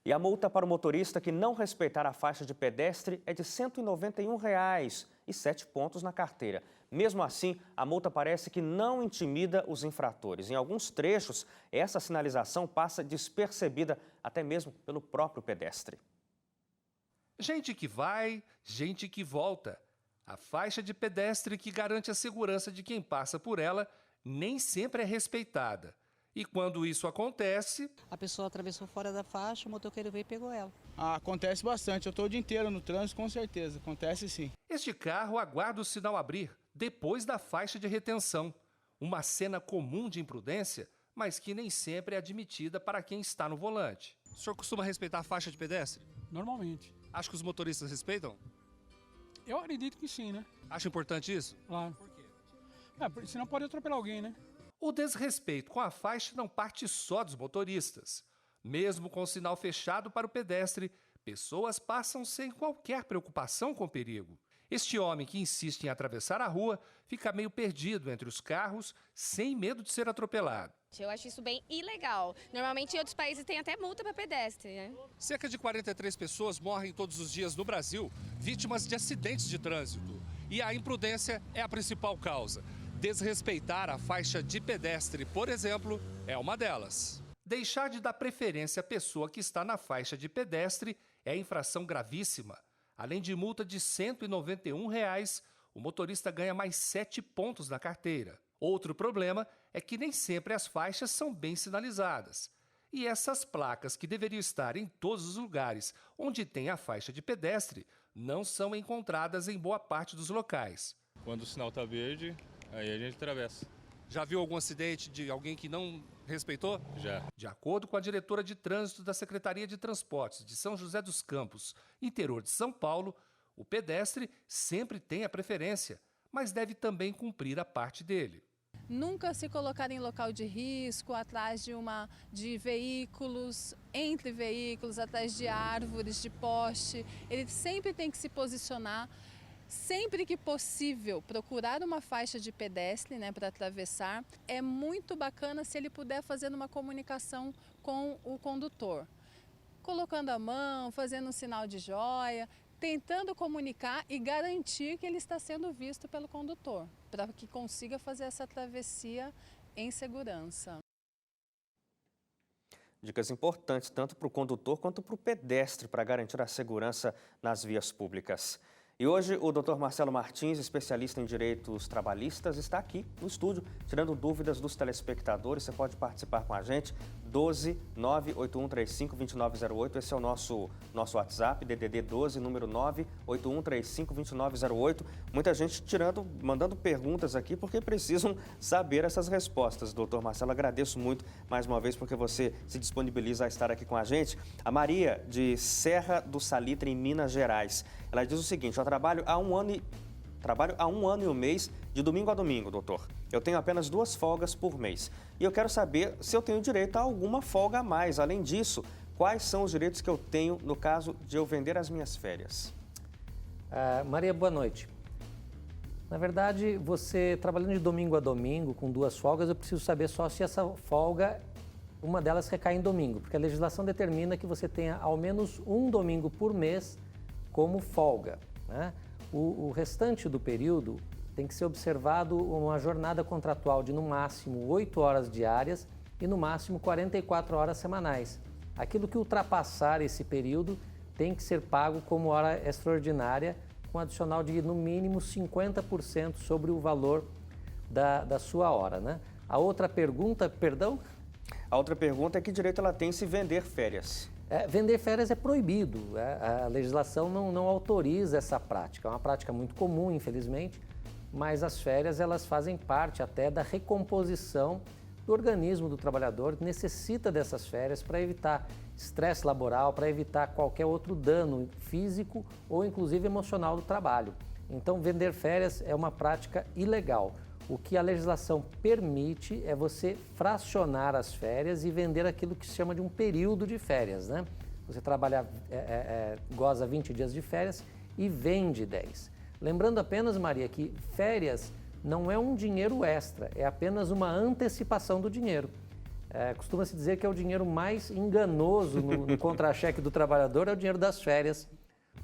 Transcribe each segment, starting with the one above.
E a multa para o motorista que não respeitar a faixa de pedestre é de R$ 191 e 7 pontos na carteira. Mesmo assim, a multa parece que não intimida os infratores. Em alguns trechos, essa sinalização passa despercebida até mesmo pelo próprio pedestre. Gente que vai, gente que volta. A faixa de pedestre que garante a segurança de quem passa por ela nem sempre é respeitada. E quando isso acontece... A pessoa atravessou fora da faixa, o motoqueiro veio e pegou ela. Acontece bastante, eu estou o dia inteiro no trânsito, com certeza, acontece sim. Este carro aguarda o sinal abrir depois da faixa de retenção. Uma cena comum de imprudência, mas que nem sempre é admitida para quem está no volante. O senhor costuma respeitar a faixa de pedestre? Normalmente. Acha que os motoristas respeitam? Eu acredito que sim, né? Acha importante isso? Claro. Por quê? Senão pode atropelar alguém, né? O desrespeito com a faixa não parte só dos motoristas. Mesmo com o sinal fechado para o pedestre, pessoas passam sem qualquer preocupação com o perigo. Este homem que insiste em atravessar a rua fica meio perdido entre os carros, sem medo de ser atropelado. Eu acho isso bem ilegal. Normalmente em outros países tem até multa para pedestre, né? Cerca de 43 pessoas morrem todos os dias no Brasil, vítimas de acidentes de trânsito. E a imprudência é a principal causa. Desrespeitar a faixa de pedestre, por exemplo, é uma delas. Deixar de dar preferência à pessoa que está na faixa de pedestre é infração gravíssima. Além de multa de R$ 191, o motorista ganha mais 7 pontos na carteira. Outro problema é que nem sempre as faixas são bem sinalizadas. E essas placas que deveriam estar em todos os lugares onde tem a faixa de pedestre não são encontradas em boa parte dos locais. Quando o sinal está verde, aí a gente atravessa. Já viu algum acidente de alguém que não respeitou? Já. De acordo com a diretora de trânsito da Secretaria de Transportes de São José dos Campos, interior de São Paulo, o pedestre sempre tem a preferência, mas deve também cumprir a parte dele. Nunca se colocar em local de risco, atrás de veículos, entre veículos, atrás de árvores, de poste. Ele sempre tem que se posicionar. Sempre que possível, procurar uma faixa de pedestre, né, para atravessar. É muito bacana se ele puder fazer uma comunicação com o condutor. Colocando a mão, fazendo um sinal de joia, tentando comunicar e garantir que ele está sendo visto pelo condutor, para que consiga fazer essa travessia em segurança. Dicas importantes tanto para o condutor quanto para o pedestre para garantir a segurança nas vias públicas. E hoje o Dr. Marcelo Martins, especialista em direitos trabalhistas, está aqui no estúdio, tirando dúvidas dos telespectadores. Você pode participar com a gente, 12 98135 2908, esse é o nosso WhatsApp, DDD 12, número 98135 2908. Muita gente mandando perguntas aqui porque precisam saber essas respostas. Dr. Marcelo, agradeço muito mais uma vez porque você se disponibiliza a estar aqui com a gente. A Maria, de Serra do Salitre, em Minas Gerais, ela diz o seguinte: eu trabalho há um ano e um mês, de domingo a domingo, doutor. Eu tenho apenas 2 folgas por mês. E eu quero saber se eu tenho direito a alguma folga a mais. Além disso, quais são os direitos que eu tenho no caso de eu vender as minhas férias? Maria, boa noite. Na verdade, você trabalhando de domingo a domingo, com 2 folgas, eu preciso saber só se essa folga, uma delas recai em domingo. Porque a legislação determina que você tenha ao menos um domingo por mês como folga, né? O restante do período tem que ser observado uma jornada contratual de no máximo 8 horas diárias e no máximo 44 horas semanais. Aquilo que ultrapassar esse período tem que ser pago como hora extraordinária, com adicional de no mínimo 50% sobre o valor da sua hora, né? A outra pergunta, perdão? A outra pergunta é que direito ela tem se vender férias? Vender férias é proibido, a legislação não autoriza essa prática, é uma prática muito comum, infelizmente, mas as férias elas fazem parte até da recomposição do organismo do trabalhador, que necessita dessas férias para evitar estresse laboral, para evitar qualquer outro dano físico ou inclusive emocional do trabalho. Então, vender férias é uma prática ilegal. O que a legislação permite é você fracionar as férias e vender aquilo que se chama de um período de férias, né? Você trabalha, goza 20 dias de férias e vende 10. Lembrando apenas, Maria, que férias não é um dinheiro extra, é apenas uma antecipação do dinheiro. Costuma-se dizer que é o dinheiro mais enganoso no contra-cheque do trabalhador, é o dinheiro das férias,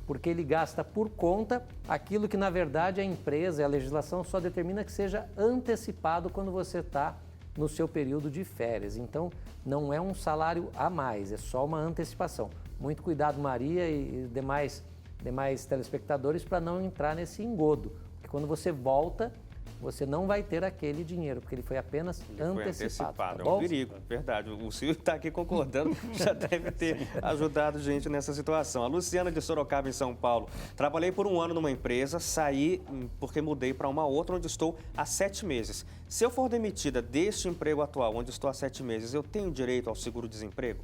porque ele gasta por conta aquilo que, na verdade, a empresa e a legislação só determina que seja antecipado quando você está no seu período de férias. Então, não é um salário a mais, é só uma antecipação. Muito cuidado, Maria e demais telespectadores, para não entrar nesse engodo, porque quando você volta, você não vai ter aquele dinheiro, porque ele foi apenas antecipado. Tá é um perigo, verdade. O Silvio está aqui concordando, já deve ter ajudado gente nessa situação. A Luciana de Sorocaba, em São Paulo. Trabalhei por 1 ano numa empresa, saí porque mudei para uma outra onde estou há 7 meses. Se eu for demitida deste emprego atual, onde estou há 7 meses, eu tenho direito ao seguro-desemprego?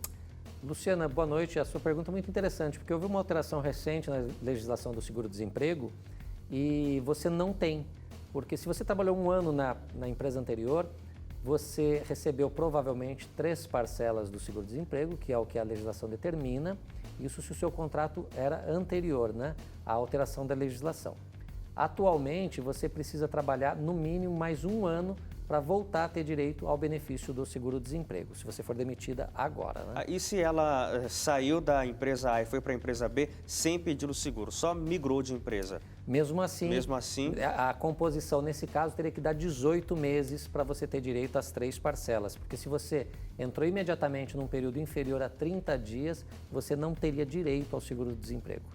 Luciana, boa noite. A sua pergunta é muito interessante, porque houve uma alteração recente na legislação do seguro-desemprego e você não tem. Porque se você trabalhou 1 ano na empresa anterior, você recebeu provavelmente 3 parcelas do seguro-desemprego, que é o que a legislação determina, isso se o seu contrato era anterior, né, à alteração da legislação. Atualmente, você precisa trabalhar no mínimo mais 1 ano para voltar a ter direito ao benefício do seguro-desemprego, se você for demitida agora, né? E se ela saiu da empresa A e foi para a empresa B sem pedir o seguro, só migrou de empresa? Mesmo assim, a composição nesse caso teria que dar 18 meses para você ter direito às 3 parcelas, porque se você entrou imediatamente num período inferior a 30 dias, você não teria direito ao seguro-desemprego.